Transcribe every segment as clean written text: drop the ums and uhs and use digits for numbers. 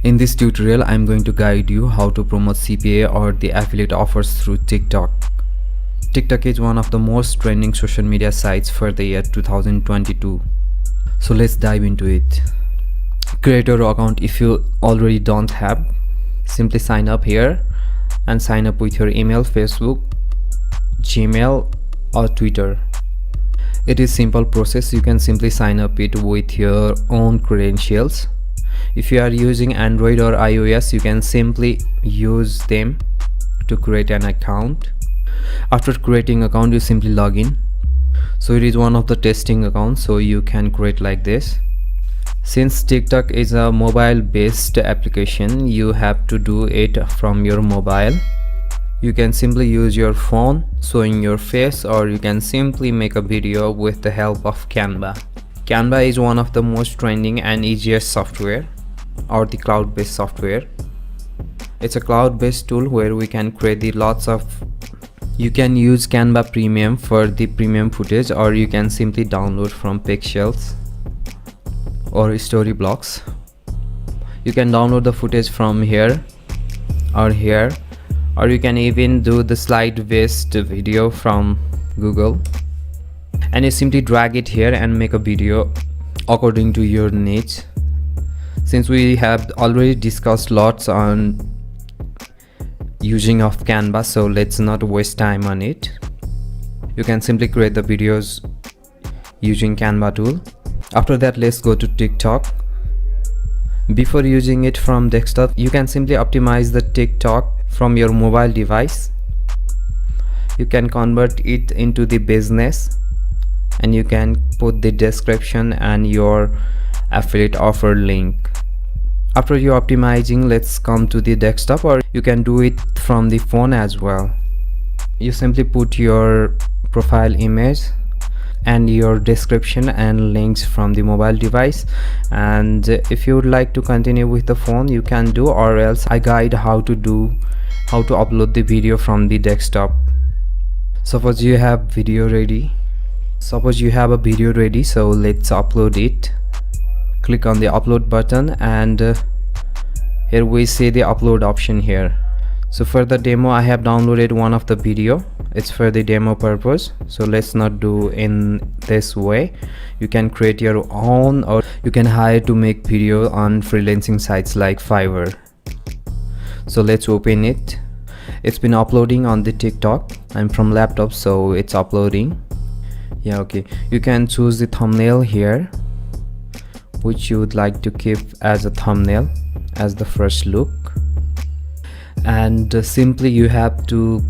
In this tutorial, I'm going to guide you how to promote CPA or the affiliate offers through TikTok. TikTok is one of the most trending social media sites for the year 2022. So let's dive into it. Create your account if you already don't have. Simply sign up here and sign up with your email, Facebook, Gmail or Twitter. It is simple process. You can simply sign up it with your own credentials. If you are using Android or iOS, you can simply use them to create an account. After creating account, you simply log in. So it is one of the testing accounts, so you can create like this. Since TikTok is a mobile based application, you have to do it from your mobile. You can simply use your phone showing your face, or you can simply make a video with the help of Canva. Canva is one of the most trending and easiest software, or the cloud-based software. It's a cloud-based tool where we can create you can use Canva Premium for the premium footage, or you can simply download from Pixels or Storyblocks. You can download the footage from here, or you can even do the slide-based video from Google. And you simply drag it here and make a video according to your niche. Since we have already discussed lots on using of Canva, so let's not waste time on it. You can simply create the videos using Canva tool. After that, let's go to TikTok. Before using it from desktop, you can simply optimize the TikTok from your mobile device. You can convert it into the business, and you can put the description and your affiliate offer link. After you optimizing, let's come to the desktop, or you can do it from the phone as well. You simply put your profile image and your description and links from the mobile device, and if you would like to continue with the phone, you can do, or else I guide how to upload the video from the desktop. Suppose you have a video ready, so let's upload it. Click on the upload button, and here we see the upload option here. So for the demo, I have downloaded one of the video. It's for the demo purpose, so let's not do in this way. You can create your own, or you can hire to make video on freelancing sites like Fiverr. So let's open it. It's been uploading on the TikTok. I'm from laptop, so it's uploading. Yeah, okay. You can choose the thumbnail here, which you would like to keep as a thumbnail as the first look, and simply you have to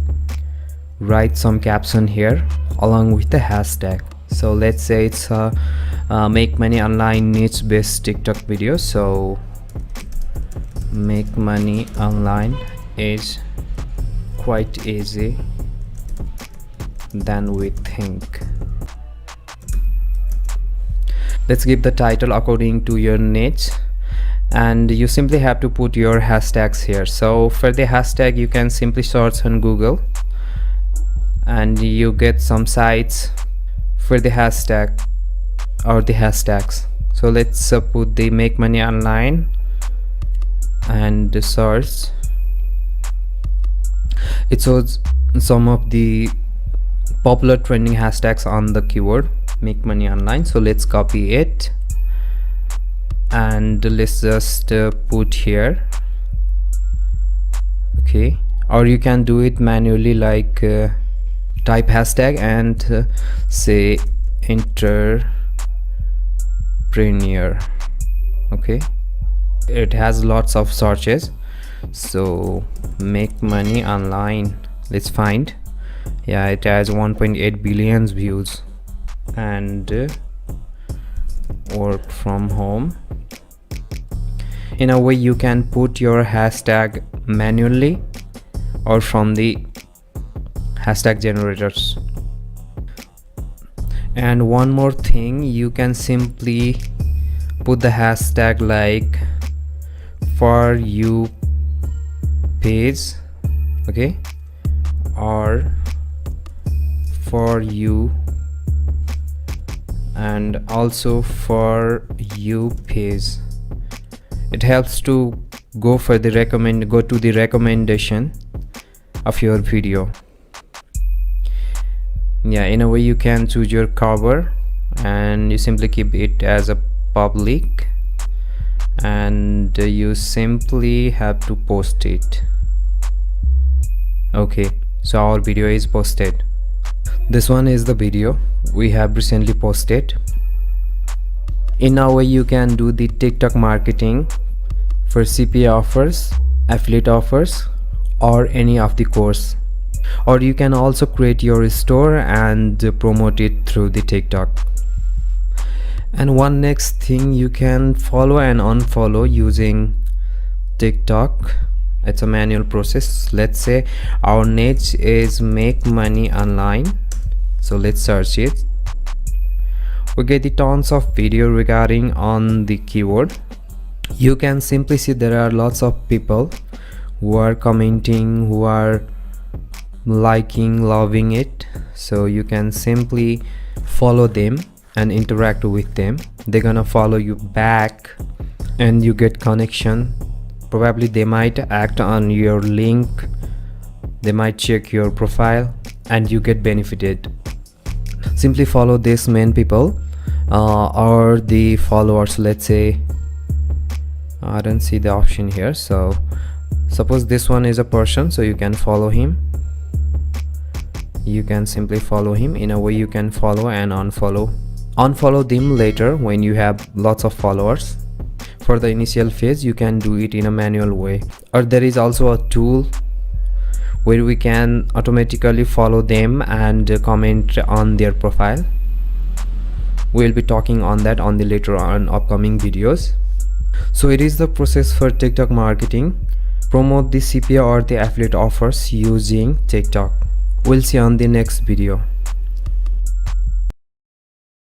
write some caption here along with the hashtag. So let's say it's a make money online niche based TikTok video. So make money online is quite easy than we think. Let's give the title according to your niche, and you simply have to put your hashtags here. So for the hashtag, you can simply search on Google and you get some sites for the hashtag or the hashtags. So let's put the make money online and search. It shows some of the popular trending hashtags on the keyword make money online. So let's copy it and let's just put here. Okay, or you can do it manually, like type hashtag and say entrepreneur. Okay, it has lots of searches. So make money online, let's find. Yeah, it has 1.8 billion views. And work from home. In a way, you can put your hashtag manually or from the hashtag generators. And one more thing, you can simply put the hashtag like for you page, okay, or for you and also for you page. It helps to go to the recommendation of your video. Yeah, in a way you can choose your cover and you simply keep it as a public, and you simply have to post it. Okay, so our video is posted. This one is the video we have recently posted. In a way you can do the TikTok marketing for CPA offers, affiliate offers, or any of the course. Or you can also create your store and promote it through the TikTok. And one next thing, you can follow and unfollow using TikTok. It's a manual process. Let's say our niche is make money online, so let's search it. We get the tons of video regarding on the keyword. You can simply see there are lots of people who are commenting, who are liking, loving it. So you can simply follow them and interact with them. They're gonna follow you back and you get connection. Probably they might act on your link, they might check your profile, and you get benefited. Simply follow these main people or the followers. Let's say I don't see the option here, so suppose this one is a person, so you can follow him. You can simply follow him. In a way you can follow and unfollow them later when you have lots of followers. For the initial phase you can do it in a manual way, or there is also a tool where we can automatically follow them and comment on their profile. We'll be talking on that on the later on upcoming videos. So it is the process for TikTok marketing. Promote the CPA or the affiliate offers using TikTok. We'll see on the next video.